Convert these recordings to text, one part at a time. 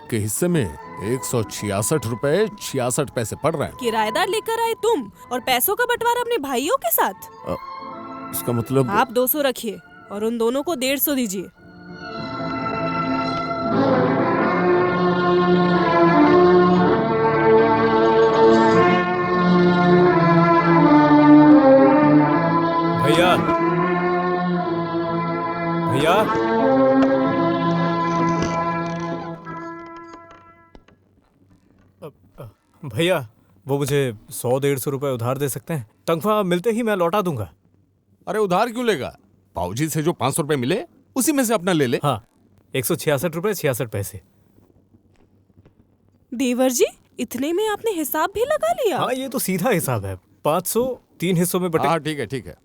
आपके हिस्से में 166 रुपए 66 पैसे पड़ रहे हैं। किराएदार लेकर आए तुम और पैसों का बंटवारा अपने भाइयों के साथ। इसका मतलब आप 200 रखिए और उन दोनों को 150 दीजिए। भैया भैया भैया, वो मुझे 100-150 रुपए उधार दे सकते हैं? तनख्वाह मिलते ही मैं लौटा दूंगा। अरे उधार क्यों लेगा? पाऊजी से जो 500 रुपए मिले उसी में से अपना ले ले। हाँ, 166 रुपए 66 पैसे। देवर जी, इतने में आपने हिसाब भी लगा लिया? हाँ, ये तो सीधा हिसाब है। 500 3 हिस्सों में बटे। हाँ ठीक है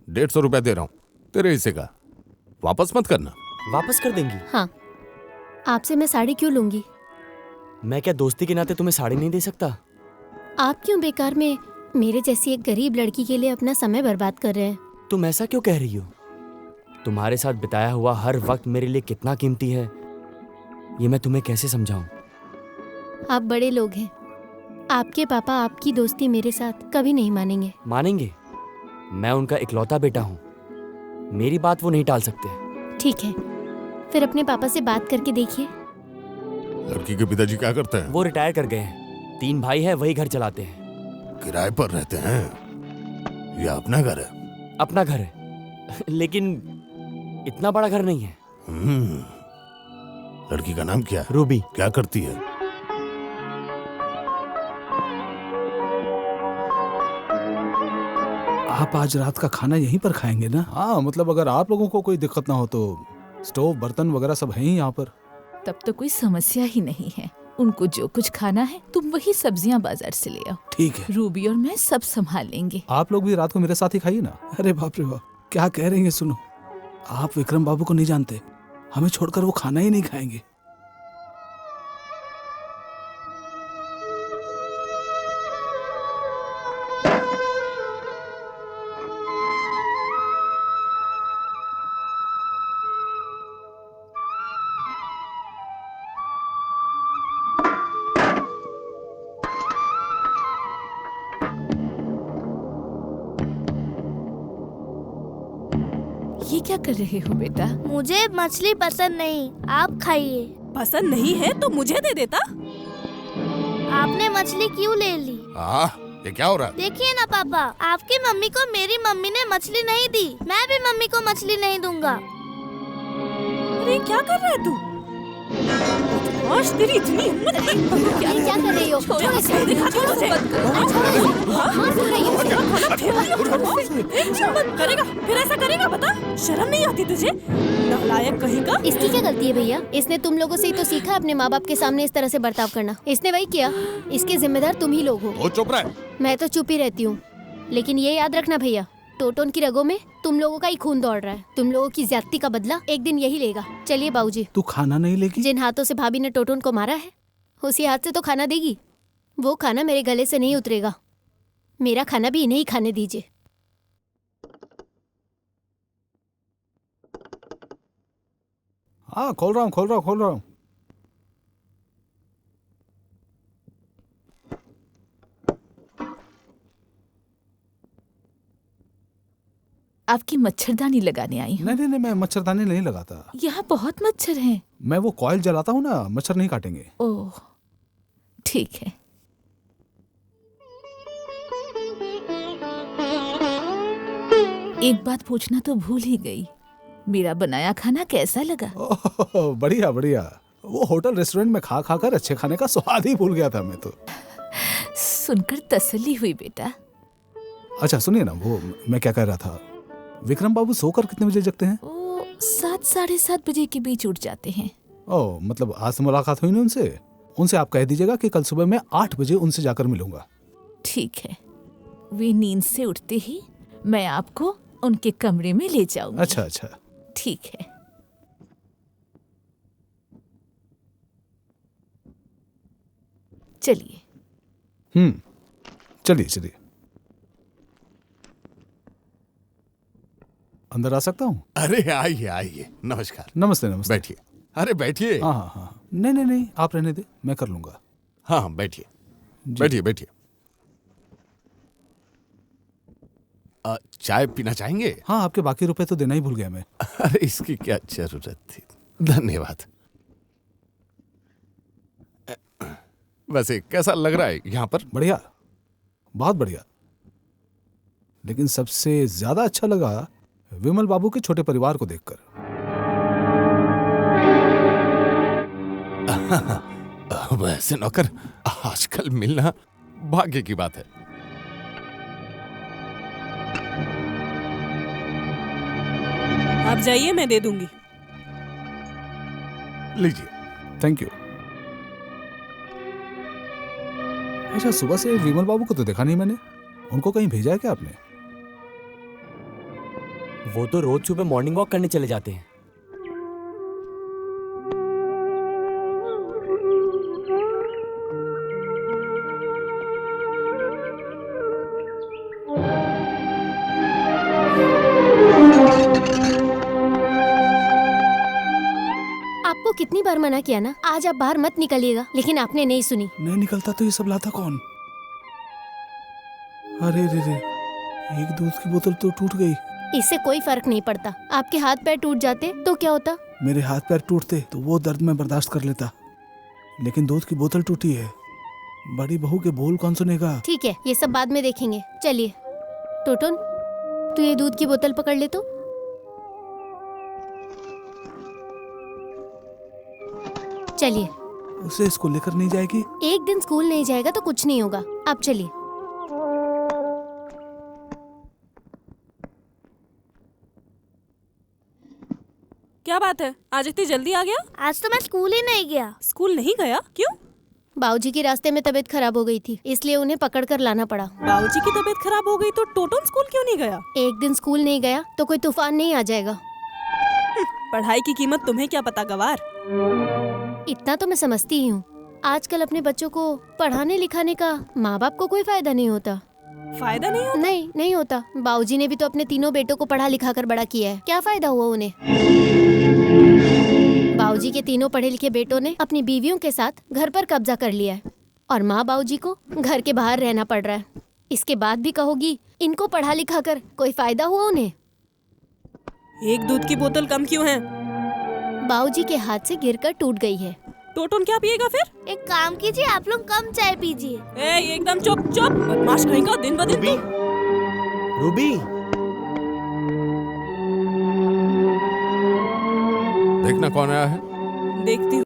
150 रुपए दे रहा हूँ तेरे हिस्से का, वापस मत करना। वापस कर देंगी? हाँ, आपसे मैं साड़ी क्यों लूंगी? मैं क्या दोस्ती के नाते तुम्हें साड़ी नहीं दे सकता? आप क्यों बेकार में मेरे जैसी एक गरीब लड़की के लिए अपना समय बर्बाद कर रहे हैं? तुम ऐसा क्यों कह रही हो? तुम्हारे साथ बिताया हुआ हर वक्त मेरे लिए कितना कीमती है, ये मैं तुम्हें कैसे समझाऊं? आप बड़े लोग हैं। आपके पापा आपकी दोस्ती मेरे साथ कभी नहीं मानेंगे। मानेंगे? मैं उनका इकलौता बेटा हूँ, मेरी बात वो नहीं टाल सकते। ठीक है, फिर अपने पापा से बात करके देखिए। लड़की के पिताजी क्या करते हैं? वो रिटायर कर गए हैं। 3 भाई है, वही घर चलाते हैं। किराए पर रहते हैं या अपना घर है? अपना घर है लेकिन इतना बड़ा घर नहीं है। लड़की का नाम क्या है? रूबी। क्या करती है? आप आज रात का खाना यहीं पर खाएंगे ना? हाँ, मतलब अगर आप लोगों को कोई दिक्कत ना हो तो स्टोव बर्तन वगैरह सब है ही यहाँ पर। तब तो कोई समस्या ही नहीं है। उनको जो कुछ खाना है तुम वही सब्जियां बाजार से ले आओ। ठीक है, रूबी और मैं सब संभाल लेंगे। आप लोग भी रात को मेरे साथ ही खाइए ना। अरे बाप रे बाप, क्या कह रही हैं? सुनो, आप विक्रम बाबू को नहीं जानते, हमें छोड़कर वो खाना ही नहीं खाएंगे। ये क्या कर रहे हो बेटा? मुझे मछली पसंद नहीं, आप खाइए। पसंद नहीं है तो मुझे दे देता। आपने मछली क्यों ले ली? ये क्या हो रहा है? देखिए ना पापा, आपकी मम्मी को मेरी मम्मी ने मछली नहीं दी, मैं भी मम्मी को मछली नहीं दूंगा। अरे क्या कर रहा है तू? आज तेरी इतनी हिम्मत है? क्या कर रही हो? छोड़ो इसे, दिखाती हूँ तुझे। हिम्मत करेगा, फिर ऐसा करेगा? बता, शर्म नहीं आती तुझे? नालायक कहीं का। इसकी क्या गलती है भैया? इसने तुम लोगों से ही तो सीखा अपने माँ बाप के सामने इस तरह से बर्ताव करना। इसने वही किया, इसके जिम्मेदार तुम ही लोग हो। वो चुप रहे। मैं तो चुप ही रहती हूँ, लेकिन ये याद रखना भैया, टोटोन की रगों में तुम लोगों का ही खून दौड़ रहा है। तुम लोगों की ज्यादती का बदला एक दिन यही लेगा। चलिए बाबूजी। तू खाना नहीं लेगी? जिन हाथों से भाभी ने टोटोन को मारा है, उसी हाथ से तो खाना देगी। वो खाना मेरे गले से नहीं उतरेगा। मेरा खाना भी इन्हें ही खाने दीजिए। हाँ, खोल रहा हूँ। आपकी मच्छरदानी लगाने आई हूँ। नहीं, मैं मच्छरदानी नहीं लगाता। यहाँ बहुत मच्छर हैं। मैं वो कॉइल जलाता हूँ ना, मच्छर नहीं काटेंगे। ओह, ठीक है। एक बात पूछना तो भूल ही गई, मेरा बनाया खाना कैसा लगा? बढ़िया। वो होटल रेस्टोरेंट में खा कर अच्छे खाने का स्वाद ही भूल गया था मैं तो। सुनकर तसल्ली हुई बेटा। अच्छा सुनिए ना, वो मैं क्या कह रहा था, विक्रम बाबू सोकर कितने बजे जगते हैं? 7 साढ़े 7 बजे के बीच उठ जाते हैं। ओह, मतलब आज तो मुलाकात हुई ना उनसे आप कह दीजिएगा कि कल सुबह मैं 8 बजे उनसे जाकर मिलूंगा। ठीक है, वे नींद से उठते ही मैं आपको उनके कमरे में ले जाऊंगी। अच्छा। ठीक है। चलिए। चलिए। अंदर आ सकता हूँ? अरे आइए। नमस्कार। नमस्ते। बैठिए। अरे बैठिए। हाँ हाँ हाँ, नहीं नहीं नहीं, आप रहने दे, मैं कर लूंगा। हाँ हाँ, बैठिए जी। बैठिए बैठिए। चाय पीना चाहेंगे? हाँ, आपके बाकी रुपए तो देना ही भूल गया मैं। अरे इसकी क्या जरूरत थी, धन्यवाद। वैसे कैसा लग रहा है यहाँ पर? बढ़िया, बहुत बढ़िया। लेकिन सबसे ज्यादा अच्छा लगा विमल बाबू के छोटे परिवार को देखकर। वैसे नौकर, आजकल मिलना भाग्य की बात है। आप जाइए, मैं दे दूंगी। लीजिए। Thank you. अच्छा, सुबह से विमल बाबू को तो देखा नहीं मैंने, उनको कहीं भेजा है क्या आपने? वो तो रोज सुबह मॉर्निंग वॉक करने चले जाते हैं। आपको कितनी बार मना किया ना, आज आप बाहर मत निकलिएगा, लेकिन आपने नहीं सुनी। नहीं निकलता तो ये सब लाता कौन? अरे रे रे, एक दूध की बोतल तो टूट गई। इससे कोई फर्क नहीं पड़ता। आपके हाथ पैर टूट जाते तो क्या होता? मेरे हाथ पैर टूटते तो वो दर्द मैं बर्दाश्त कर लेता, लेकिन दूध की बोतल टूटी है। बड़ी बहू के बोल कौन सुनेगा? ठीक है, ये सब बाद में देखेंगे। चलिए टोटन, तू ये दूध की बोतल पकड़ ले तो। चलिए। उसे स्कूल लेकर नहीं जाएगी? एक दिन स्कूल नहीं जाएगा तो कुछ नहीं होगा। आप चलिए। क्या बात है, आज इतनी जल्दी आ गया? आज तो मैं स्कूल ही नहीं गया। स्कूल नहीं गया? क्यों? बाबूजी की रास्ते में तबीयत खराब हो गई थी, इसलिए उन्हें पकड़ कर लाना पड़ा। बाबूजी की तबीयत खराब हो गई तो टोटन स्कूल क्यों नहीं गया? एक दिन स्कूल नहीं गया तो कोई तूफान नहीं आ जाएगा। पढ़ाई की कीमत तुम्हें क्या पता गवार। इतना तो मैं समझती ही हूँ। आजकल अपने बच्चों को पढ़ाने लिखाने का माँ बाप को कोई फायदा नहीं होता। फायदा नहीं होता? नहीं होता। बाबूजी ने भी तो अपने तीनों बेटों को पढ़ा लिखा कर बड़ा किया है, क्या फायदा हुआ उन्हें? बाबूजी के तीनों पढ़े लिखे बेटों ने अपनी बीवियों के साथ घर पर कब्जा कर लिया है और माँ बाबूजी को घर के बाहर रहना पड़ रहा है। इसके बाद भी कहोगी इनको पढ़ा लिखा कर कोई फायदा हुआ उन्हें? एक दूध की बोतल कम क्यों है? बाबूजी के हाथ से गिरकर टूट गई है। टोटन क्या पिएगा फिर? एक काम कीजिए, आप लोग कम चाय पीजिए। ए, एकदम चुप चुप, बदमाश कहीं का। दिन ब दिन रूबी, रूबी, देखना कौन आया है। देखती हूँ।